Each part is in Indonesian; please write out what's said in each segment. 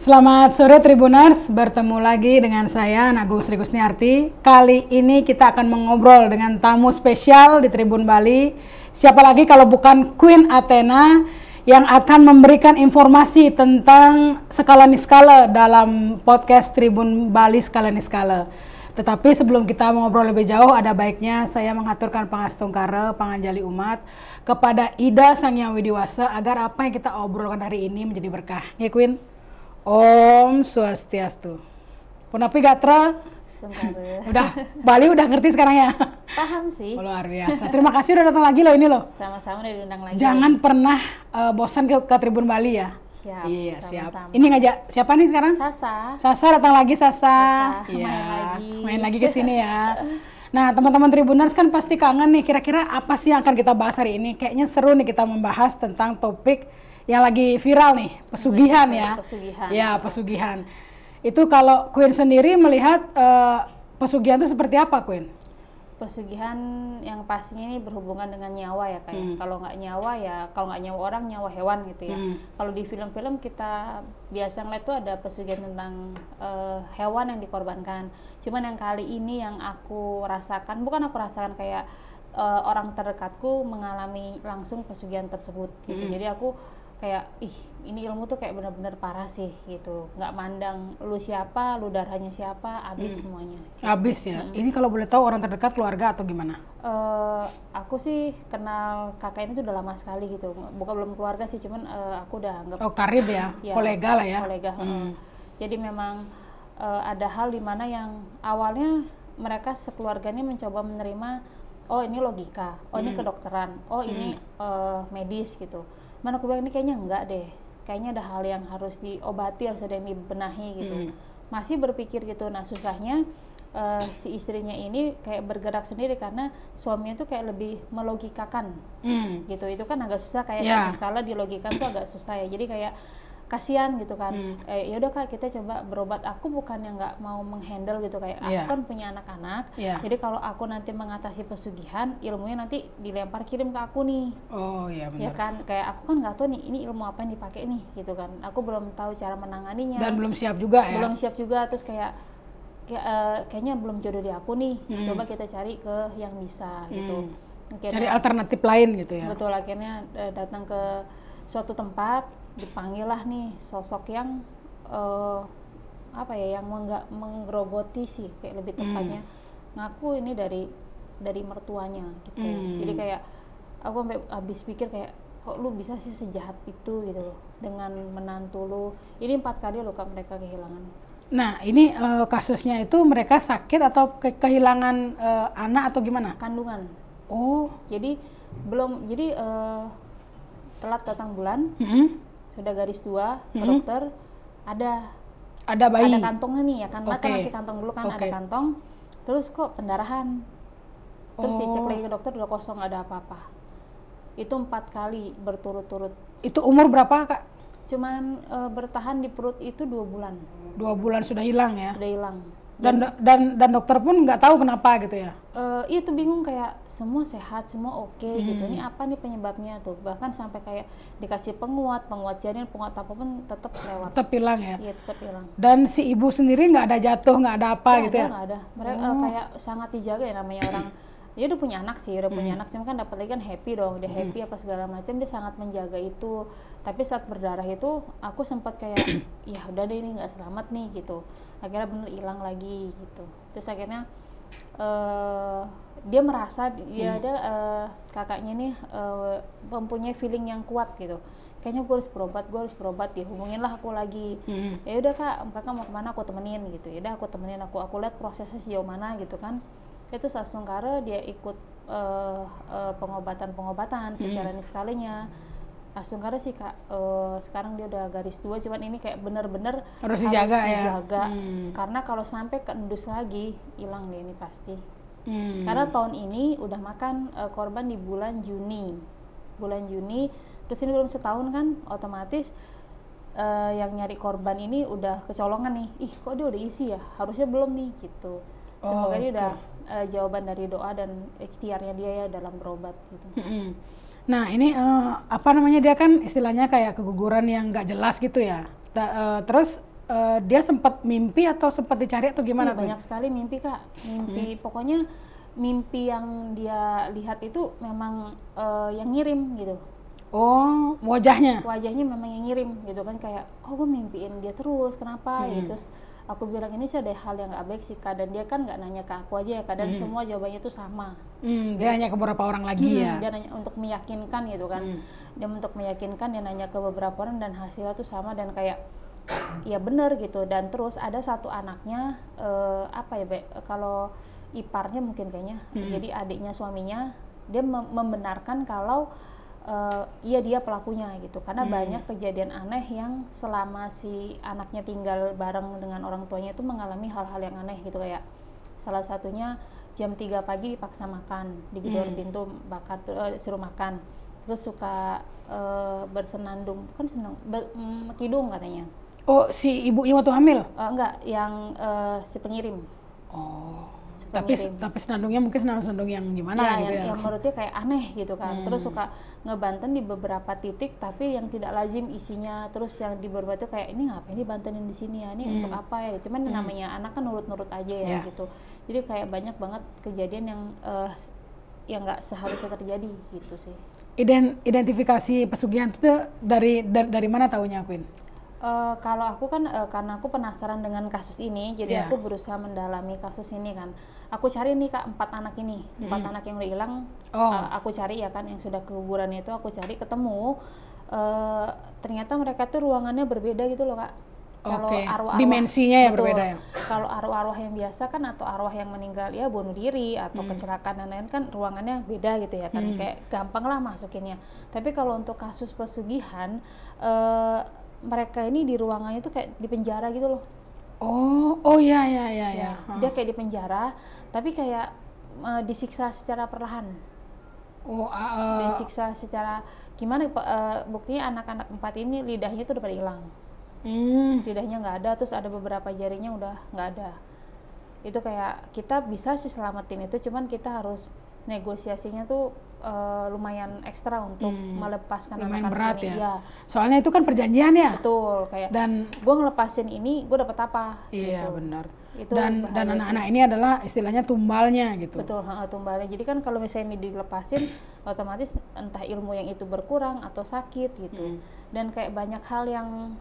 Selamat sore Tribuners, bertemu lagi dengan saya Nagu Sri Kusniarti. Kali ini kita akan mengobrol dengan tamu spesial di Tribun Bali. Siapa lagi kalau bukan Queen Athena yang akan memberikan informasi tentang skala niskala dalam podcast Tribun Bali Skala Niskala. Tetapi sebelum kita mengobrol lebih jauh, ada baiknya saya mengaturkan pangastungkara, panganjali umat kepada Ida Sang Hyang Widiwasa agar apa yang kita obrolkan hari ini menjadi berkah. Ya Queen? Om Swastiastu. Punapi Gatra. Udah Bali udah ngerti sekarang ya. Paham sih. Luar biasa. Terima kasih udah datang lagi loh ini loh. Sama-sama udah diundang lagi. Jangan pernah bosan ke Tribun Bali ya. Siap. Iya sama-sama. siap. Ini ngajak siapa nih sekarang? Sasa datang lagi Sasa. Iya. Main lagi ke sini ya. Nah teman-teman Tribuners kan pasti kangen nih. Kira-kira apa sih yang akan kita bahas hari ini? Kayaknya seru nih kita membahas tentang topik yang lagi viral nih, pesugihan ya. Pesugihan. Ya, pesugihan. Itu kalau Queen sendiri melihat pesugihan itu seperti apa, Queen? Pesugihan yang pastinya ini berhubungan dengan nyawa ya kayak. Kalau nggak nyawa ya, kalau nggak nyawa orang, nyawa hewan gitu ya. Kalau di film-film kita biasa ngeliat tuh ada pesugihan tentang hewan yang dikorbankan. Cuman yang kali ini yang aku rasakan, bukan aku rasakan kayak orang terdekatku mengalami langsung pesugihan tersebut gitu. Jadi aku kayak ini ilmu tuh kayak benar-benar parah sih gitu, nggak mandang lu siapa, lu darahnya siapa, abis semuanya gitu. Abis ya. Ini kalau boleh tahu orang terdekat keluarga atau gimana? Aku sih kenal kakak ini tuh udah lama sekali gitu, bukan belum keluarga sih, cuman aku udah anggap karib ya, kolega lah ya. Kolega. Jadi memang ada hal di mana yang awalnya mereka sekeluarganya mencoba menerima, oh ini logika, oh ini kedokteran, oh ini medis gitu. Mana aku bilang ini kayaknya enggak deh, kayaknya ada hal yang harus diobati, harus ada yang dibenahi gitu. Masih berpikir gitu. Nah susahnya si istrinya ini kayak bergerak sendiri karena suaminya tuh kayak lebih melogikakan gitu. Itu kan agak susah kayak satu skala dilogikakan tuh agak susah ya. Jadi kayak kasihan gitu kan. Yaudah kak kita coba berobat. Aku bukan yang nggak mau menghandle gitu, kayak aku kan punya anak-anak. Jadi kalau aku nanti mengatasi pesugihan, ilmunya nanti dilempar kirim ke aku nih. Oh iya benar. Ya kan, kayak aku kan nggak tahu nih ini ilmu apa yang dipakai nih gitu kan. Aku belum tahu cara menanganinya. Dan belum siap juga ya. Belum siap juga, terus kayaknya belum jodoh di aku nih. Coba kita cari ke yang bisa gitu. Akhirnya, cari alternatif lain gitu ya. Betul, akhirnya datang ke suatu tempat, dipanggil lah nih sosok yang yang menggerogoti sih, kayak lebih tepatnya ngaku ini dari mertuanya gitu. Jadi kayak aku sampai habis pikir kayak kok lu bisa sih sejahat itu gitu loh dengan menantu lu. Ini 4 kali loh kak mereka kehilangan. Nah ini kasusnya itu mereka sakit atau kehilangan anak atau gimana? Kandungan. Oh jadi telat datang bulan, sudah garis 2 ke dokter, ada bayi, ada kantongnya nih ya kan, kan masih kantong dulu kan, ada kantong, terus kok pendarahan, terus dicek lagi ke dokter udah kosong, ada apa-apa. Itu 4 kali berturut-turut. Itu umur berapa kak? Cuman bertahan di perut itu 2 bulan. 2 bulan sudah hilang ya? Sudah hilang. Dan dokter pun nggak tahu kenapa gitu ya? Itu bingung, kayak semua sehat, semua oke gitu. Ini apa nih penyebabnya tuh? Bahkan sampai kayak dikasih penguat janin, penguat apapun tetap lewat. Tetap hilang ya? Iya tetap hilang. Dan si ibu sendiri nggak ada jatuh, nggak ada apa gitu ya? Nggak ada. Mereka kayak sangat dijaga ya, namanya orang. Dia udah punya anak sih, punya anak, cuma kan dapat lagi kan happy dong, dia happy apa segala macam, dia sangat menjaga itu. Tapi saat berdarah itu aku sempat kayak ya udah deh ini nggak selamat nih gitu. Akhirnya bener hilang lagi gitu. Terus akhirnya dia merasa dia kakaknya nih mempunyai feeling yang kuat gitu. Kayaknya gue harus berobat, dihubunginlah aku lagi. Ya udah kakak mau kemana, aku temenin gitu. Ya udah aku temenin, aku lihat prosesnya sejauh mana gitu kan. Itu Sasungkara dia ikut pengobatan secara niskalinya. Sasungkara sih kak, sekarang dia udah garis 2, cuman ini kayak bener-bener harus dijaga ya. Karena kalau sampai keendus lagi hilang deh ini pasti. Karena tahun ini udah makan korban di bulan Juni, terus ini belum setahun kan, otomatis yang nyari korban ini udah kecolongan nih. Kok dia udah isi ya, harusnya belum nih gitu. Semoga dia udah jawaban dari doa dan ikhtiarnya dia ya dalam berobat gitu. Nah ini dia kan istilahnya kayak keguguran yang nggak jelas gitu ya. Terus dia sempat mimpi atau sempat dicari atau gimana? Iya, banyak sekali mimpi Kak, mimpi pokoknya mimpi yang dia lihat itu memang yang ngirim gitu. Oh, wajahnya? Wajahnya memang yang ngirim gitu kan, kayak kok gue mimpiin dia terus, kenapa gitu. Terus aku bilang ini sih ada hal yang gak baik sih Kak, dan dia kan gak nanya ke aku aja ya Kak, dan semua jawabannya itu sama. Dia nanya ke beberapa orang lagi ya? Dia nanya untuk meyakinkan gitu kan, dia untuk meyakinkan dia nanya ke beberapa orang dan hasilnya tuh sama, dan kayak ya bener gitu. Dan terus ada satu anaknya apa ya kalau iparnya mungkin kayaknya, jadi adiknya suaminya, dia membenarkan kalau iya dia pelakunya gitu, karena banyak kejadian aneh yang selama si anaknya tinggal bareng dengan orang tuanya itu mengalami hal-hal yang aneh gitu. Kayak salah satunya jam 3 pagi dipaksa makan, digedor pintu bakar, suruh makan, terus suka bersenandung, kan kidung katanya. Oh, si ibunya waktu hamil? Enggak, yang si pengirim. Oh, Si tapi pengirim. senandungnya mungkin senandung yang gimana Ya, gitu ya? yang menurutnya kayak aneh gitu kan. Terus suka ngebanten di beberapa titik tapi yang tidak lazim isinya. Terus yang di beberapa itu kayak ini ngapain dibantenin di sini ya? Ini untuk apa ya? Cuman namanya anak kan nurut-nurut aja ya gitu. Jadi kayak banyak banget kejadian yang nggak seharusnya terjadi gitu sih. Identifikasi pesugihan itu dari mana taunya, Queen? Kalau aku kan karena aku penasaran dengan kasus ini, jadi aku berusaha mendalami kasus ini kan. Aku cari nih Kak 4 anak ini, 4 anak yang udah hilang. Aku cari ya kan, yang sudah kekuburan itu aku cari, ketemu. Ternyata mereka tuh ruangannya berbeda gitu loh Kak. Kalau arwah-arwah dimensinya ya berbeda ya. Kalau arwah-arwah yang biasa kan, atau arwah yang meninggal ya bunuh diri atau kecelakaan dan lain-lain kan ruangannya beda gitu ya kan, kayak gampang lah masukinnya. Tapi kalau untuk kasus pesugihan, mereka ini di ruangannya tuh kayak di penjara gitu loh. Oh ya. Dia kayak di penjara, tapi kayak disiksa secara perlahan. Disiksa secara gimana? Buktinya anak-anak 4 ini lidahnya tuh udah pada hilang. Lidahnya nggak ada, terus ada beberapa jarinya udah nggak ada. Itu kayak kita bisa sih selamatin itu, cuman kita harus negosiasinya tuh lumayan ekstra untuk melepaskan lumayan anak-anak berat ini. ya. Soalnya itu kan perjanjian ya. Betul, kayak Dan gue ngelepasin ini, gue dapat apa? iya gitu. benar. Itu Dan anak-anak ini adalah istilahnya tumbalnya gitu. Betul, tumbalnya. Jadi kan kalau misalnya ini dilepasin, otomatis entah ilmu yang itu berkurang atau sakit gitu. Dan kayak banyak hal yang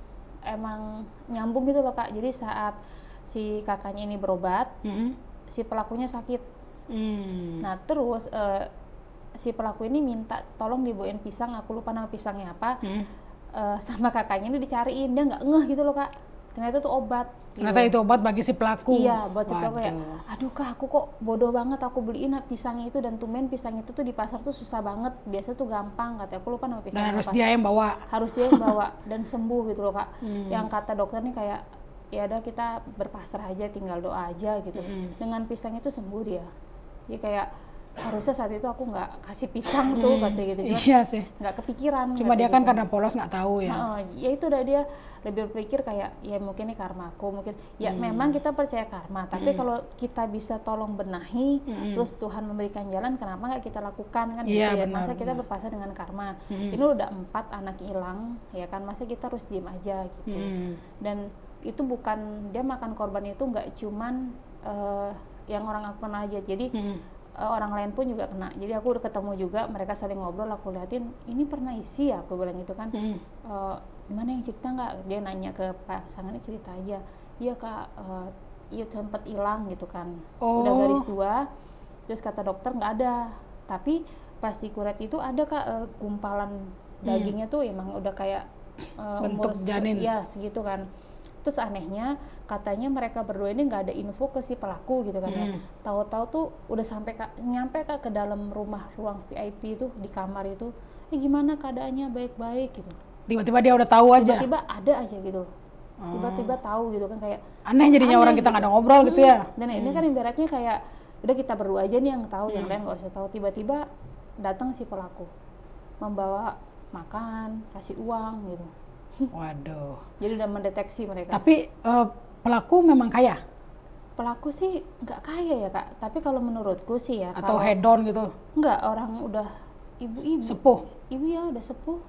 emang nyambung gitu loh Kak. Jadi saat si kakaknya ini berobat, si pelakunya sakit. Nah terus si pelaku ini minta tolong dibawain pisang, aku lupa nama pisangnya apa, sama kakaknya ini dicariin, dia nggak ngeh gitu loh Kak. Ternyata itu obat. Ternyata itu obat bagi si pelaku. Iya, buat si pelaku ya. Aduh Kak, aku kok bodoh banget, aku beliin pisang itu, dan tumben pisang itu tuh di pasar tuh susah banget. Biasa tuh gampang, katanya. Aku lupa nama pisangnya. Dan harus dia yang bawa. Harus dia yang bawa dan sembuh gitu loh Kak. Yang kata dokter nih kayak ya udah kita berpasrah aja, tinggal doa aja gitu. Dengan pisang itu sembuh dia. Dia kayak harusnya saat itu aku nggak kasih pisang tuh katanya gitu, cuma iya sih, nggak kepikiran. Cuma dia kan gitu. karena polos nggak tahu ya. Ya itu udah dia lebih berpikir kayak ya mungkin ini karmaku, mungkin ya memang kita percaya karma, tapi kalau kita bisa tolong benahi, terus Tuhan memberikan jalan, kenapa nggak kita lakukan kan gitu ya? Masa kita berpasrah dengan karma? Ini udah 4 anak hilang ya kan, masa kita harus diem aja gitu? Dan itu bukan, dia makan korban itu nggak cuman yang orang aku kenal aja, jadi orang lain pun juga kena. Jadi aku udah ketemu juga, mereka saling ngobrol, aku liatin ini pernah isi ya, aku bilang gitu kan. Gimana yang cerita nggak? Dia nanya ke pasangannya, cerita aja. Iya Kak, iya sempet hilang gitu kan. Udah garis 2, terus kata dokter nggak ada. Tapi pas di kuret itu ada Kak, gumpalan dagingnya tuh emang udah kayak bentuk janin. Ya segitu kan. Terus anehnya katanya mereka berdua ini nggak ada info ke si pelaku gitu kan ya. Tahu-tahu tuh udah nyampe Kak ke dalam ruang VIP itu, di kamar itu. Gimana keadaannya, baik-baik gitu. Tiba-tiba dia udah tahu aja. Tiba-tiba ada aja gitu. Tiba-tiba tahu gitu kan, kayak aneh jadinya orang kita nggak ada ngobrol gitu ya. Dan ini kan ibaratnya kayak udah kita berdua aja nih yang tahu, yang lain nggak usah tahu. Tiba-tiba datang si pelaku membawa makan, kasih uang gitu. Waduh. Jadi udah mendeteksi mereka. Tapi pelaku memang kaya? Pelaku sih nggak kaya ya Kak. Tapi kalau menurutku sih ya. Atau hedon gitu? Nggak, orang udah ibu-ibu. Sepuh? Ibu ya udah sepuh.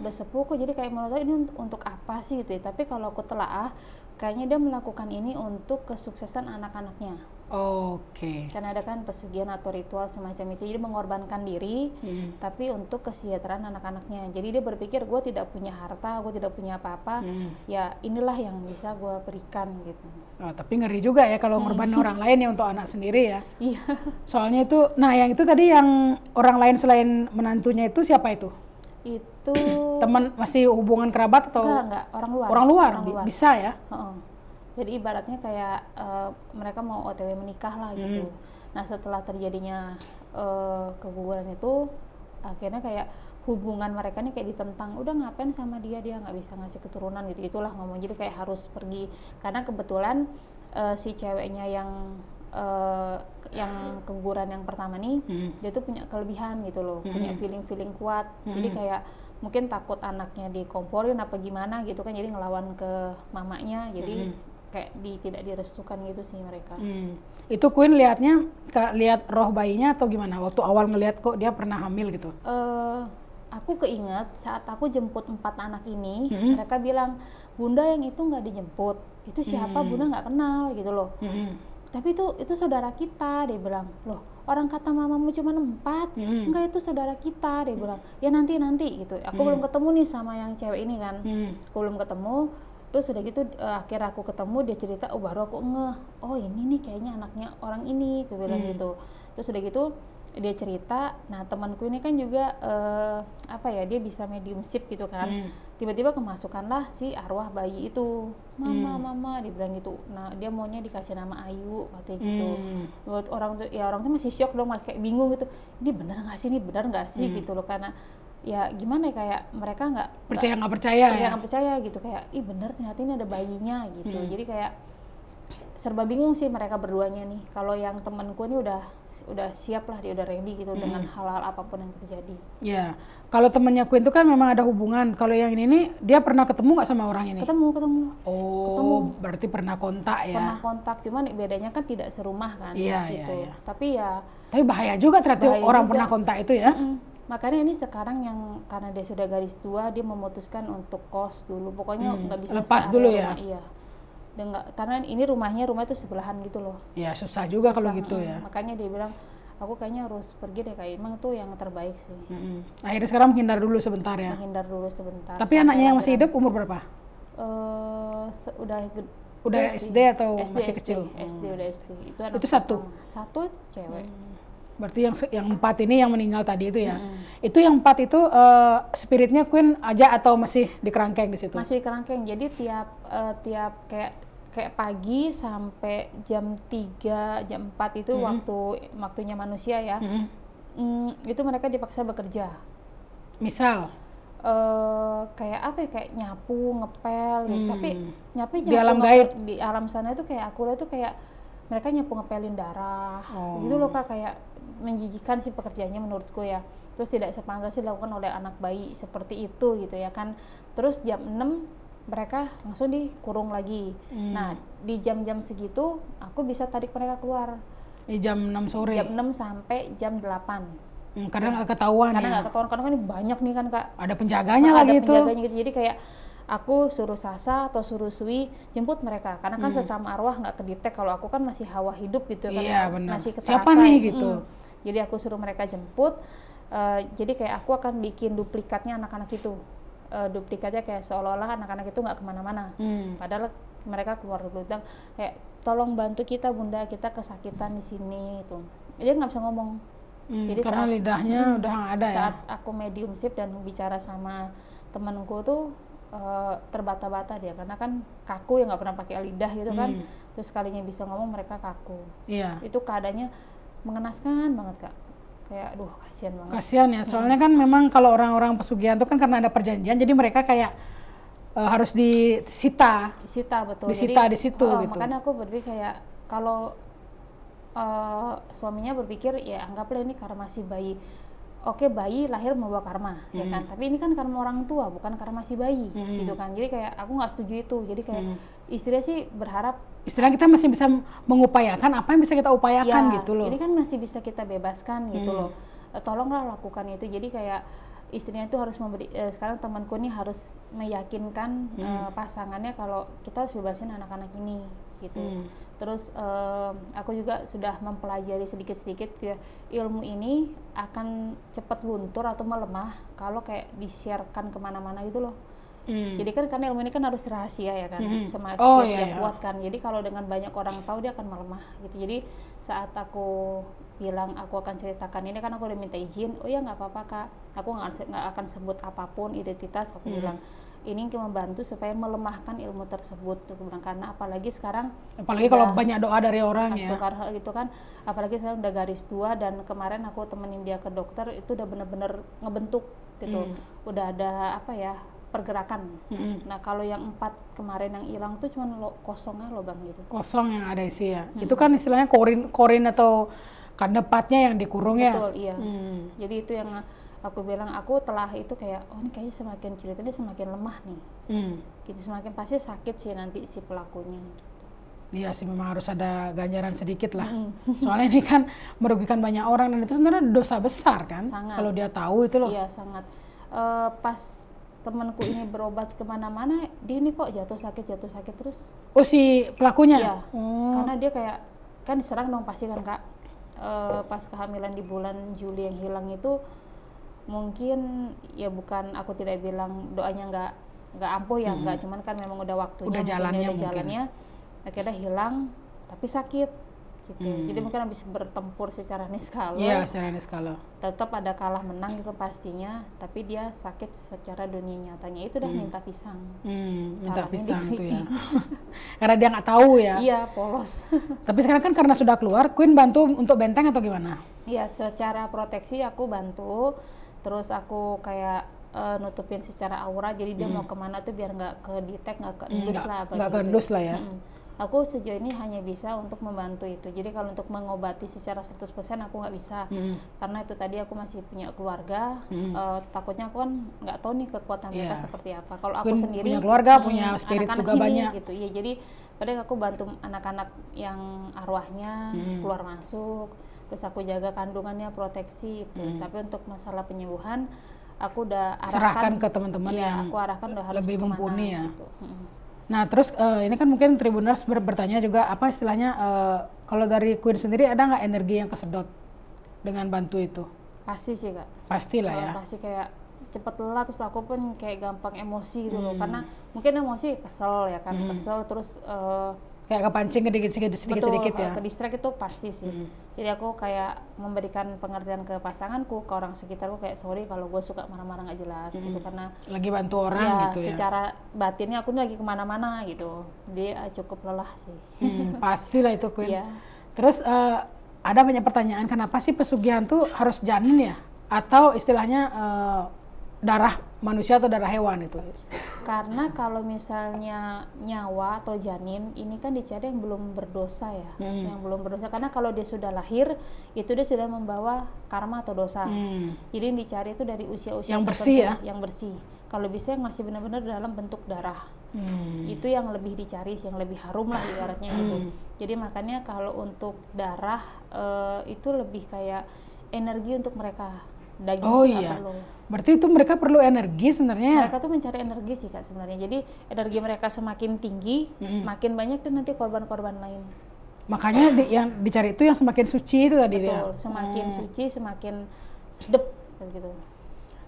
Udah sepuh kok. Jadi kayak menurut ini untuk apa sih gitu ya. Tapi kalau aku telaah, kayaknya dia melakukan ini untuk kesuksesan anak-anaknya. Oke. Karena ada kan pesugihan atau ritual semacam itu, jadi mengorbankan diri, tapi untuk kesejahteraan anak-anaknya. Jadi dia berpikir, gue tidak punya harta, gue tidak punya apa-apa, ya inilah yang bisa gue berikan gitu. Oh, tapi ngeri juga ya kalau ngorbanin orang lain ya untuk anak sendiri ya. Iya. Soalnya itu, nah yang itu tadi yang orang lain selain menantunya itu siapa itu? Itu Teman, masih hubungan kerabat atau? enggak, orang luar. Orang luar, bisa ya? Jadi ibaratnya kayak mereka mau OTW menikah lah gitu. Nah setelah terjadinya keguguran itu, akhirnya kayak hubungan mereka nih kayak ditentang. Udah ngapain sama dia nggak bisa ngasih keturunan gitu. Itulah ngomong. Jadi kayak harus pergi. Karena kebetulan si ceweknya yang keguguran yang pertama nih, dia tuh punya kelebihan gitu loh, punya feeling kuat. Jadi kayak mungkin takut anaknya dikomporin apa gimana gitu kan, jadi ngelawan ke mamanya. Jadi kayak tidak direstukan gitu sih mereka. Itu Queen lihat roh bayinya atau gimana? Waktu awal ngelihat kok dia pernah hamil gitu? Aku keinget saat aku jemput 4 anak ini, mereka bilang, Bunda yang itu nggak dijemput, itu siapa Bunda nggak kenal gitu loh. Tapi itu saudara kita, dia bilang. Loh, orang kata mamamu cuma 4, enggak itu saudara kita, dia bilang. Ya nanti gitu. Aku belum ketemu nih sama yang cewek ini kan. Aku belum ketemu. Terus udah gitu akhir aku ketemu, dia cerita, oh baru aku ngeh, oh ini nih kayaknya anaknya orang ini, aku bilang gitu. Terus udah gitu dia cerita, nah temanku ini kan juga dia bisa mediumship gitu kan. Tiba-tiba kemasukanlah si arwah bayi itu, mama dia bilang gitu. Nah dia maunya dikasih nama Ayu katanya gitu. Buat orang tuh masih syok dong, kayak bingung gitu, ini benar nggak sih gitu loh. Karena ya gimana ya, kayak mereka nggak percaya gitu, kayak ih bener ternyata ini ada bayinya gitu. Jadi kayak serba bingung sih mereka berduanya nih. Kalau yang temanku ini udah siap lah, dia udah ready gitu dengan hal-hal apapun yang terjadi. Ya, kalau temennya Queen itu kan memang ada hubungan. Kalau yang ini nih, dia pernah ketemu nggak sama orang ini? Ketemu. Ketemu. Berarti pernah kontak ya? Pernah kontak, cuman bedanya kan tidak serumah kan. Gitu. Iya. Tapi bahaya juga ternyata orang pernah kontak itu ya. Makanya ini sekarang yang karena dia sudah garis 2, dia memutuskan untuk kos dulu. Pokoknya nggak bisa lepas dulu ya. Iya. Karena ini rumah itu sebelahan gitu loh. Ya susah juga kalau gitu ya. Makanya dia bilang, aku kayaknya harus pergi deh, kayak emang tuh yang terbaik sih. Akhirnya sekarang menghindar dulu sebentar ya. Tapi anaknya yang masih hidup umur berapa? Udah SD atau masih kecil? SD udah SD. Itu satu cewek. Berarti yang 4 ini yang meninggal tadi itu ya. Itu yang 4 itu spiritnya Queen aja atau masih di kerangkeng di situ? Masih di kerangkeng. Jadi tiap kayak pagi sampai jam 3, jam 4 itu waktunya manusia ya. Itu mereka dipaksa bekerja. Misal kayak nyapu, ngepel gitu. Tapi nyapu di alam gaib di alam sana itu kayak akurat itu kayak mereka nyapu ngepelin darah. Gitu loh Kak, kayak menjijikan sih pekerjaannya menurutku ya. Terus tidak sepantasnya dilakukan oleh anak bayi seperti itu gitu ya kan. Terus jam 6 mereka langsung dikurung lagi. Nah di jam-jam segitu aku bisa tarik mereka keluar. Di jam 6 sore? Jam 6 sampai jam 8. Karena nggak ketahuan karena kan banyak nih kan Kak. Ada penjaganya lagi itu. Ada penjaganya gitu, jadi kayak aku suruh Sasa atau suruh Sui jemput mereka. Karena kan sesama arwah nggak kedetek, kalau aku kan masih hawa hidup gitu kan. Iya benar. Masih keterasan. Siapa nih gitu. Jadi aku suruh mereka jemput, jadi kayak aku akan bikin duplikatnya anak-anak itu. Duplikatnya kayak seolah-olah anak-anak itu nggak kemana-mana. Padahal mereka keluar dulu, bilang kayak tolong bantu kita Bunda, kita kesakitan di sini itu. Dia nggak bisa ngomong. Jadi karena lidahnya udah nggak ada ya. Saat aku mediumship dan bicara sama temanku tuh terbata-bata dia, karena kan kaku ya, nggak pernah pakai lidah gitu kan. Terus sekalinya bisa ngomong mereka kaku. Iya. Itu keadaannya mengenaskan banget Kak. Kayak aduh kasihan banget. Kasihan ya, soalnya kan memang kalau orang-orang pesugihan itu kan karena ada perjanjian, jadi mereka kayak harus disita. Betul. Disita jadi, di situ gitu. Makanya aku berpikir kayak kalau suaminya berpikir ya anggaplah ini karma si bayi. Oke, bayi lahir membawa karma, ya kan. Tapi ini kan karma orang tua, bukan karma si bayi, gitu kan. Jadi kayak aku nggak setuju itu. Jadi kayak istrinya sih berharap. Istilah kita masih bisa mengupayakan apa yang bisa kita upayakan ya, gitu loh. Ini kan masih bisa kita bebaskan gitu loh. Tolonglah lakukan itu. Jadi kayak istrinya itu harus memberi, sekarang temanku ini harus meyakinkan pasangannya kalau kita harus bebasin anak-anak ini gitu. Terus aku juga sudah mempelajari sedikit-sedikit ya, ilmu ini akan cepat luntur atau melemah kalau kayak di-sharekan kemana-mana gitu loh. Jadi kan karena ilmu ini kan harus rahasia ya kan, semakin dia kuat kan. Jadi kalau dengan banyak orang tahu dia akan melemah gitu. Jadi saat aku bilang aku akan ceritakan ini kan aku udah minta izin, oh ya nggak apa-apa kak, aku nggak akan sebut apapun identitas, aku bilang ini membantu supaya melemahkan ilmu tersebut, aku bilang, karena apalagi sekarang kalau banyak doa dari orang ya gitu kan, apalagi sekarang udah garis 2 dan kemarin aku temenin dia ke dokter itu udah bener-bener ngebentuk gitu, udah ada apa ya pergerakan. Nah kalau yang 4 kemarin yang hilang tuh cuma kosongnya lubang gitu, kosong yang ada isi ya. Itu kan istilahnya korin atau kandepatnya yang dikurung ya. Betul, iya. Jadi itu yang aku bilang, aku telah itu kayak oh ini kayaknya semakin cerita ini semakin lemah nih. Gitu, semakin pasti sakit sih nanti si pelakunya. Iya sih, memang harus ada ganjaran sedikit lah. Soalnya ini kan merugikan banyak orang dan itu sebenarnya dosa besar kan. Kalau dia tahu itu loh. Iya sangat. Pas temanku ini berobat kemana-mana, dia ini kok jatuh sakit terus. Oh si pelakunya? Iya. Karena dia kayak kan diserang dong pasti kan kak. Pas kehamilan di bulan Juli yang hilang itu mungkin ya bukan aku tidak bilang doanya nggak ampuh ya, nggak, cuman kan memang udah waktunya, udah jalannya akhirnya hilang tapi sakit gitu. Jadi mungkin habis bertempur secara niskala, iya secara niskala tetap ada kalah menang gitu pastinya, tapi dia sakit secara dunia nyatanya itu udah minta pisang. Minta pisang tuh ya karena dia nggak tahu ya. Iya polos. Tapi sekarang kan karena sudah keluar, Queen bantu untuk benteng atau gimana? Iya secara proteksi aku bantu, terus aku kayak nutupin secara aura, jadi dia mau kemana tuh biar nggak ke detect, nggak ke endus lah, nggak ke endus lah ya. Aku sejauh ini hanya bisa untuk membantu itu. Jadi kalau untuk mengobati secara 100% aku nggak bisa, karena itu tadi aku masih punya keluarga, takutnya aku kan nggak tahu nih kekuatan mereka seperti apa. Kalau aku sendiri punya keluarga, punya spirit juga banyak gitu. Iya, jadi padahal aku bantu anak-anak yang arwahnya keluar masuk, terus aku jaga kandungannya, proteksi itu. Tapi untuk masalah penyembuhan aku udah serahkan ke teman-teman yang aku arahkan udah harus lebih mumpuni ya. Gitu. Nah terus ini kan mungkin Tribuners bertanya juga apa istilahnya kalau dari Queen sendiri ada nggak energi yang kesedot dengan bantu itu? Pasti sih kak. Pastilah ya. Pasti kayak cepet lelah, terus aku pun kayak gampang emosi gitu loh, karena mungkin emosi kesel ya kan, kesel terus kayak kepancing sedikit ya. Ke distract itu pasti sih. Jadi aku kayak memberikan pengertian ke pasanganku, ke orang sekitarku kayak sorry kalau gue suka marah-marah nggak jelas gitu, karena lagi bantu orang ya, gitu ya. Secara batinnya aku ini lagi kemana-mana gitu. Dia cukup lelah sih. Pastilah itu Queen. Yeah. Terus ada banyak pertanyaan, kenapa sih pesugihan tuh harus janin ya? Atau istilahnya darah manusia atau darah hewan itu? Karena kalau misalnya nyawa atau janin ini kan dicari yang belum berdosa ya, yang belum berdosa, karena kalau dia sudah lahir itu dia sudah membawa karma atau dosa. Jadi yang dicari itu dari usia-usia yang bersih ya, yang bersih. Kalau bisa yang masih benar-benar dalam bentuk darah, itu yang lebih dicari, yang lebih harum lah ibaratnya gitu. Jadi makanya kalau untuk darah itu lebih kayak energi untuk mereka. Daging sih nggak perlu. Berarti itu mereka perlu energi sebenarnya. Mereka tuh mencari energi sih kak sebenarnya. Jadi energi mereka semakin tinggi, makin banyak dan nanti korban-korban lain. Makanya yang dicari itu yang semakin suci itu tadi. Betul, semakin suci, semakin sedep gitu.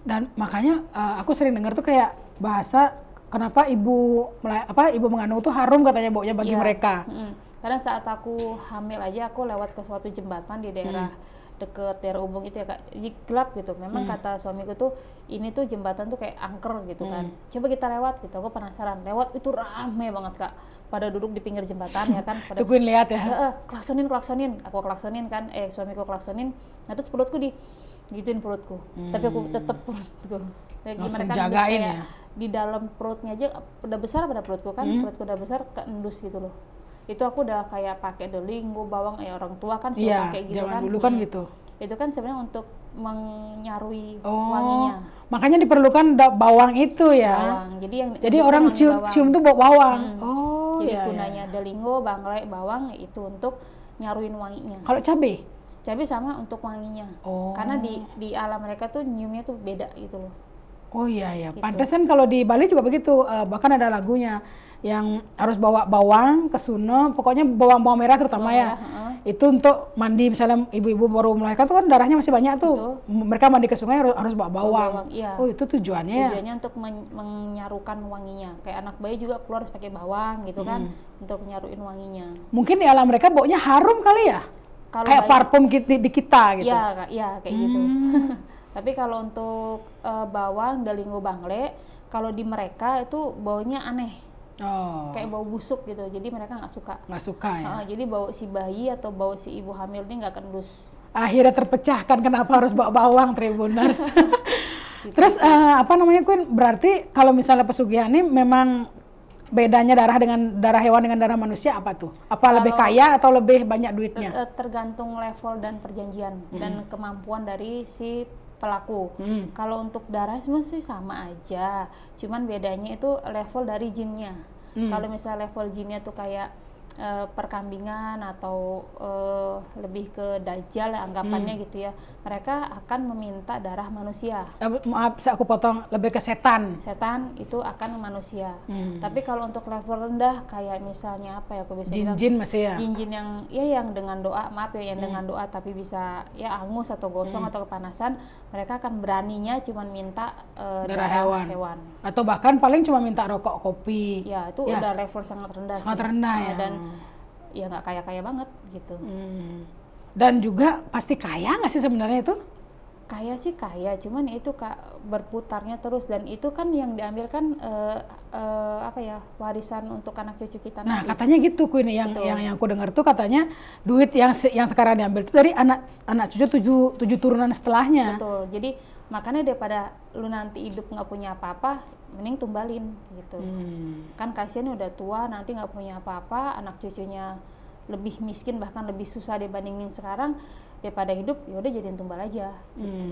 Dan makanya aku sering dengar tuh kayak bahasa kenapa ibu mengandung tuh harum katanya baunya bagi mereka. Karena saat aku hamil aja aku lewat ke suatu jembatan di daerah deket daerah Ubung itu ya kak, gelap gitu. Memang kata suamiku tuh ini tuh jembatan tuh kayak angker gitu kan. Coba kita lewat gitu. Aku penasaran. Lewat itu rame banget kak. Pada duduk di pinggir jembatan ya kan. Pada Queen lihat ya. Klaksonin. Aku klaksonin kan. Suamiku klaksonin. Nah terus perutku gituin perutku. Tapi aku tetep perutku. Gimana kan jagain kayak ya. Di dalam perutnya aja udah besar pada perutku kan. Perutku udah besar keendus gitu loh. Itu aku udah kayak pakai delingo, bawang, orang tua kan sih pakai gitu kan. Dulu kan gitu. Itu kan sebenarnya untuk menyarui wanginya. Makanya diperlukan bawang itu ya. Bawang. Jadi orang cium tuh bawang. Jadi gunanya delingo, banglai, bawang itu untuk nyaruin wanginya. Kalau cabai? cabai sama untuk wanginya. Oh. Karena di alam mereka tuh nyiumnya tuh beda gitu loh. Oh iya ya, Gitu. pantesan kalau di Bali juga begitu, bahkan ada lagunya yang harus bawa bawang ke sono, pokoknya bawang merah terutama Bawang ya. merah, Itu untuk mandi, misalnya ibu-ibu baru melahirkan tuh kan darahnya masih banyak tuh. Mereka mandi ke sungai harus bawa bawang. Iya. Oh itu tujuannya. Tujuannya untuk menyarukan wanginya. Kayak anak bayi juga keluar harus pakai bawang gitu kan, untuk nyaruin wanginya. Mungkin di alam mereka baunya harum kali ya? Kalau Kayak bayi- parfum di kita gitu. Iya, kayak gitu. Tapi kalau untuk bawang Dalingo Bangle, kalau di mereka itu baunya aneh. Oh, Kayak bau busuk gitu. Jadi mereka nggak suka. nggak suka ya? Jadi bau si bayi atau bau si ibu hamil ini nggak kendus. Akhirnya terpecahkan kenapa harus bawa bawang, Tribuners. Terus apa namanya, Queen? Berarti kalau misalnya pesugihan ini memang bedanya darah dengan darah hewan dengan darah manusia apa tuh? Apa lebih kaya atau lebih banyak duitnya? Tergantung level dan perjanjian dan kemampuan dari si pelaku. Kalau untuk darah semua sih sama aja, cuman bedanya itu level dari jinnya. Kalau misalnya level jinnya tuh kayak perkambingan atau lebih ke dajjal anggapannya gitu ya, mereka akan meminta darah manusia. Maaf, aku potong, lebih ke setan. Setan itu akan manusia. Tapi kalau untuk level rendah kayak misalnya apa ya, aku bisa bilang Jin-jin masih ya? jin-jin yang ya yang dengan doa, maaf ya, yang dengan doa tapi bisa ya angus atau gosong atau kepanasan, mereka akan beraninya cuman minta Darah hewan. hewan. Atau bahkan paling cuma minta rokok, kopi. Ya itu udah level sangat rendah Sangat sih. rendah ya. Dan ya nggak kaya-kaya banget gitu. Dan juga pasti kaya nggak sih sebenarnya itu? Kaya sih kaya, cuman itu berputarnya terus, dan itu kan yang diambil kan apa ya, warisan untuk anak cucu kita Nah, nanti. katanya gitu, Queen. Yang aku dengar tuh katanya duit yang sekarang diambil itu dari anak cucu tujuh turunan setelahnya. Betul. Jadi makanya daripada lu nanti hidup nggak punya apa-apa, mending tumbalin gitu. Kan kasihan udah tua nanti nggak punya apa-apa, anak cucunya lebih miskin bahkan lebih susah dibandingin sekarang, daripada hidup ya udah jadiin tumbal aja.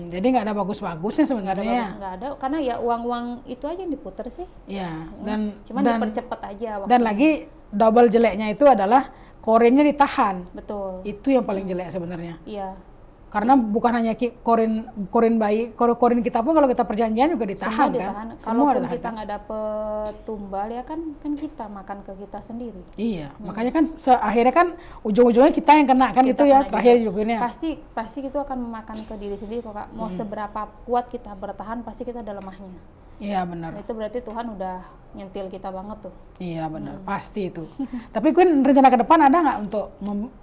Jadi nggak ada bagus-bagusnya sebenarnya. Nggak ada, karena ya uang-uang itu aja yang diputer sih. Iya. Dan Cuman dipercepat aja waktu. Dan lagi double jeleknya itu adalah korinnya ditahan. Betul. Itu yang paling jelek sebenarnya. Iya. Karena bukan hanya korin bayi, korin kita pun kalau kita perjanjian juga ditahan, Semua ditahan. kan? Kalaupun kita nggak dapet tumbal ya kan kita makan ke kita sendiri. Iya, makanya kan akhirnya kan ujung-ujungnya kita yang kena kan, Kita itu ya kena terakhir juga. juga. Pasti itu akan memakan ke diri sendiri kok, Kak. Mau seberapa kuat kita bertahan, pasti kita ada lemahnya. Iya benar. Itu berarti Tuhan udah nyentil kita banget tuh. Iya benar, pasti itu. Tapi Queen rencana ke depan ada nggak untuk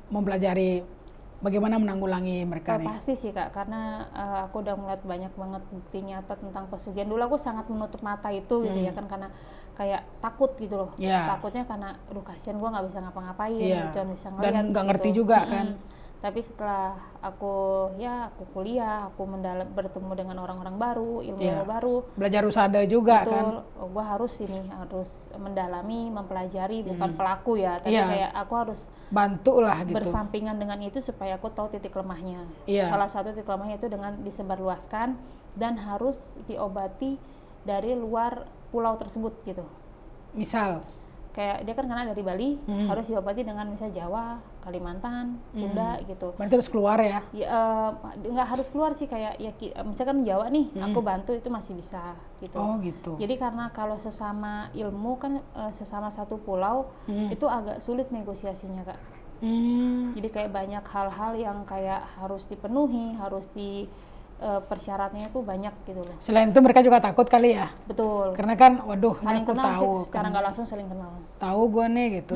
mempelajari bagaimana menanggulangi mereka nih? Pasti sih, Kak, karena aku udah melihat banyak banget bukti nyata tentang pesugihan. Dulu aku sangat menutup mata itu gitu ya kan, karena kayak takut gitu loh. Takutnya karena aduh kasihan gue nggak bisa ngapa-ngapain, cuma bisa ngeliat dan nggak gitu. ngerti juga kan. Tapi setelah aku kuliah, aku bertemu dengan orang-orang baru, ilmu baru, belajar usada juga betul, kan. gue harus mendalami, mempelajari, bukan pelaku ya, tapi kayak aku harus bantu lah gitu. bersampingan dengan itu supaya aku tahu titik lemahnya. Salah satu titik lemahnya itu dengan disebarluaskan dan harus diobati dari luar pulau tersebut gitu. Misal kayak dia kan karena dari Bali, harus diobati dengan misalnya Jawa, Kalimantan, Sunda gitu. Berarti harus keluar ya? Nggak harus keluar sih, kayak ya misalkan Jawa nih, aku bantu itu masih bisa gitu. Oh gitu. Jadi karena kalau sesama ilmu kan sesama satu pulau itu agak sulit negosiasinya, Kak. Jadi kayak banyak hal-hal yang kayak harus dipenuhi, harus persyaratannya itu banyak gitu loh. Selain itu mereka juga takut kali ya? Betul. Karena kan, waduh, saling aku kenal tahu. sih, secara nggak langsung saling kenal. Tahu gue nih gitu.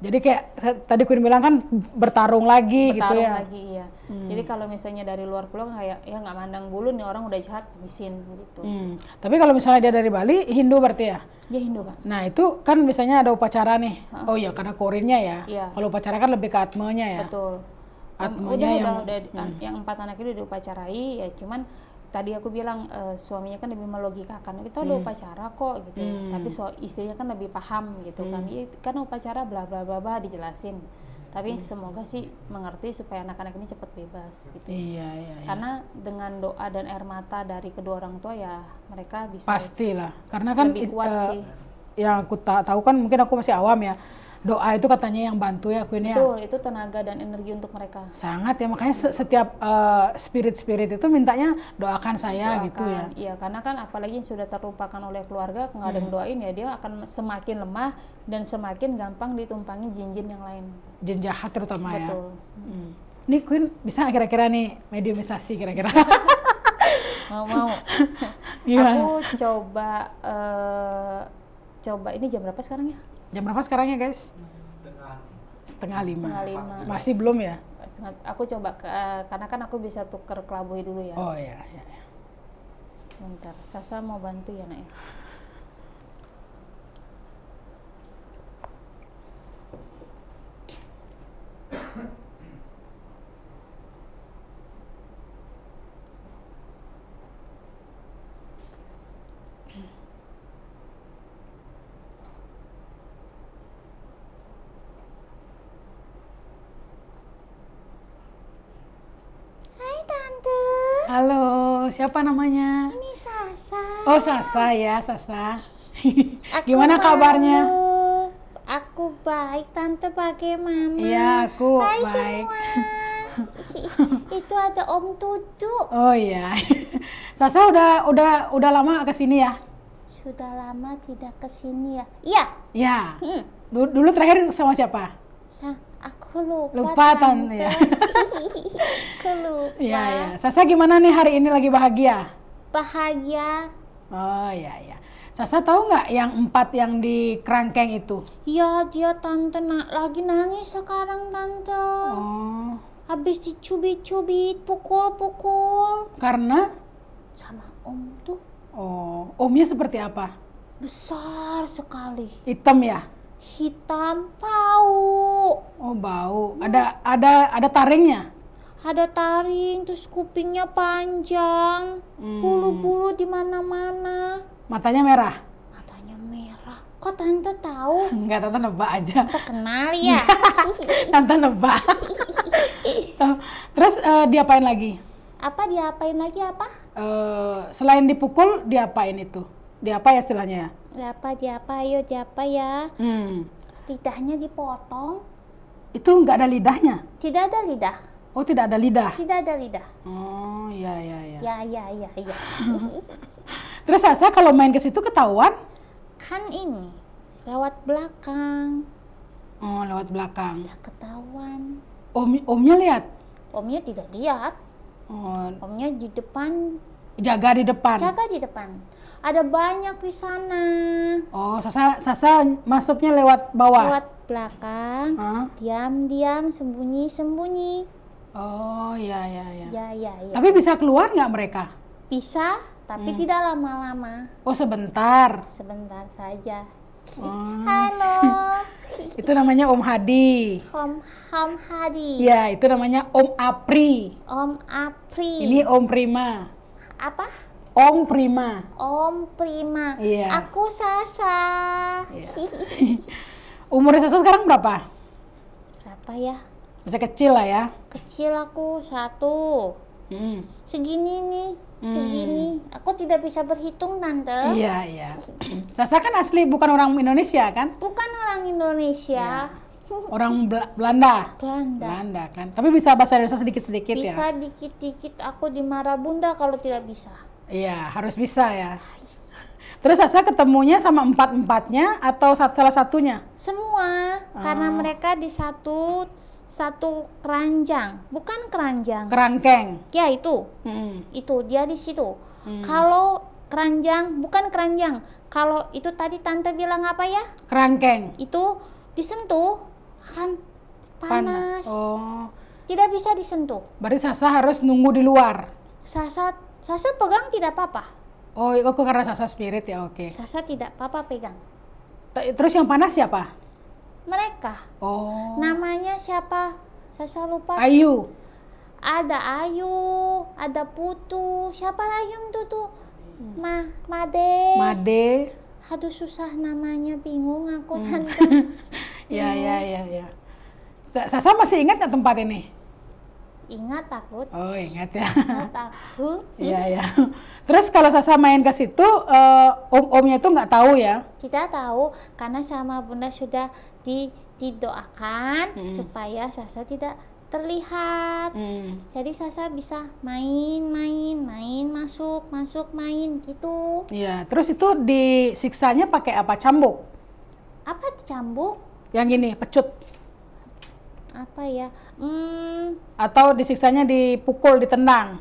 Jadi kayak tadi Queen bilang kan bertarung lagi gitu ya? Bertarung lagi, iya. Jadi kalau misalnya dari luar pulau kayak ya nggak mandang bulu nih orang udah jahat, habisin gitu. Tapi kalau misalnya dia dari Bali, Hindu berarti ya? Dia Hindu, Kak. Nah itu kan misalnya ada upacara nih. Oh iya, karena korinnya ya. Iya. Kalau upacara kan lebih ke atmanya ya? Betul. Atmanya yang 4 anak itu udah diupacarai ya, cuman tadi aku bilang suaminya kan lebih melogikakan, kita udah upacara kok gitu, tapi istrinya kan lebih paham gitu kan, ya, kan upacara bla bla bla bla dijelasin, tapi semoga sih mengerti supaya anak-anak ini cepat bebas gitu. Iya. Karena dengan doa dan air mata dari kedua orang tua ya mereka bisa pastilah, karena kan lebih kuat sih. yang aku tahu kan, mungkin aku masih awam ya, Doa itu katanya yang bantu ya Queen ya. Betul, itu tenaga dan energi untuk mereka. Sangat ya, makanya setiap spirit-spirit itu mintanya doakan saya Doakan, gitu ya. iya, karena kan apalagi yang sudah terlupakan oleh keluarga, nggak ada yang doain ya, dia akan semakin lemah dan semakin gampang ditumpangi jin-jin yang lain. Jin jahat terutama ya. Betul. Nih Queen bisa nggak kira-kira nih mediumisasi kira-kira? Mau. Gimana? Aku coba ini jam berapa sekarang ya? Jam berapa sekarang ya guys? Setengah lima. Masih belum ya? Aku coba karena kan aku bisa tuker kelabui dulu ya. Oh iya. Sebentar, Sasa mau bantu ya nak ya. Halo, siapa namanya? Ini Sasa. Oh Sasa ya, Sasa. Gimana kabarnya? Aku baik, Tante bagaimana? Iya, aku Hai baik. semua. Itu ada Om Tutu. Oh iya. Sasa udah lama kesini ya? Sudah lama tidak kesini ya? Iya. Ya. Dulu terakhir sama siapa? Aku lupa. Lupa Tante ya. Aku lupa. Iya. Sasa gimana nih hari ini, lagi bahagia? Bahagia. Oh iya. Sasa tahu nggak yang 4 yang di kerangkeng itu? Ya dia Tante lagi nangis sekarang Tante. Oh. Habis dicubit-cubit, pukul-pukul. Karena? Sama Om tuh. Oh, omnya seperti apa? Besar sekali. Hitam ya? Hitam, bau. Oh bau. Ada taringnya? Ada taring, terus kupingnya panjang. Bulu-bulu di mana-mana. Matanya merah? Matanya merah. Kok Tante tahu? Enggak, Tante nebak aja. Tante kenal ya? Tante nebak. Terus diapain lagi? Apa diapain lagi apa? Selain dipukul, diapain itu? Diapa ya istilahnya ya? Diapa ya? Lidahnya dipotong. Itu nggak ada lidahnya? Tidak ada lidah. Oh tidak ada lidah? Tidak ada lidah. Oh iya. Ya. Terus Sasa kalau main ke situ ketahuan? Kan ini lewat belakang. Oh lewat belakang. Tidak ketahuan. Omnya lihat? Omnya tidak lihat. Oh, Omnya di depan. jaga di depan? Jaga di depan. Ada banyak di sana. Oh Sasa masuknya lewat bawah? Lewat belakang. Diam-diam, sembunyi-sembunyi. Oh iya. Ya. Tapi bisa keluar nggak mereka? Bisa, tapi tidak lama-lama. Oh sebentar. Sebentar saja. Oh. Halo. Itu namanya Om Hadi. Om Hadi. Ya, itu namanya Om Apri. Om Apri. Ini Om Prima. Apa? Om Prima. Om Prima. Iya. Aku Sasa. Iya. Umurnya Sasa sekarang berapa? Berapa ya? Masih kecil lah ya. Kecil aku 1. Hmm. Segini nih. Segini. Aku tidak bisa berhitung Tante. Iya. Sasa kan asli bukan orang Indonesia kan? Bukan orang Indonesia. Orang Belanda. Belanda kan. Tapi bisa bahasa Indonesia sedikit-sedikit ya? Bisa dikit-dikit. Aku dimarah bunda kalau tidak bisa. Iya, harus bisa ya. Terus Sasa ketemunya sama 4-4-nya atau salah satunya? Semua. Karena mereka di satu keranjang. Bukan keranjang. Kerangkeng. Ya itu. Itu dia di situ. Kalau keranjang, bukan keranjang. Kalau itu tadi Tante bilang apa ya? Kerangkeng. Itu disentuh akan panas. Oh. Tidak bisa disentuh. Berarti Sasa harus nunggu di luar. Sasa pegang tidak apa-apa. Oh, itu karena Sasa spirit ya, oke. Sasa tidak apa-apa pegang. Terus yang panas siapa? Mereka. Oh. Namanya siapa? Sasa lupa. Ayu. Ada Ayu, ada Putu. Siapa lagi Om Tutu? Made. Aduh susah namanya, bingung aku Tante. Ya. Sasa masih ingat nggak tempat ini? Ingat takut. Oh ingat ya. Ingat takut. Iya. Terus kalau Sasa main ke situ, om-omnya itu nggak tahu ya? Tidak tahu karena sama Bunda sudah didoakan supaya Sasa tidak terlihat. Jadi Sasa bisa main, masuk, main gitu. Iya, terus itu disiksanya pakai apa? Cambuk? Apa tuh cambuk? Yang gini, pecut? Apa ya? Atau disiksanya dipukul, ditendang?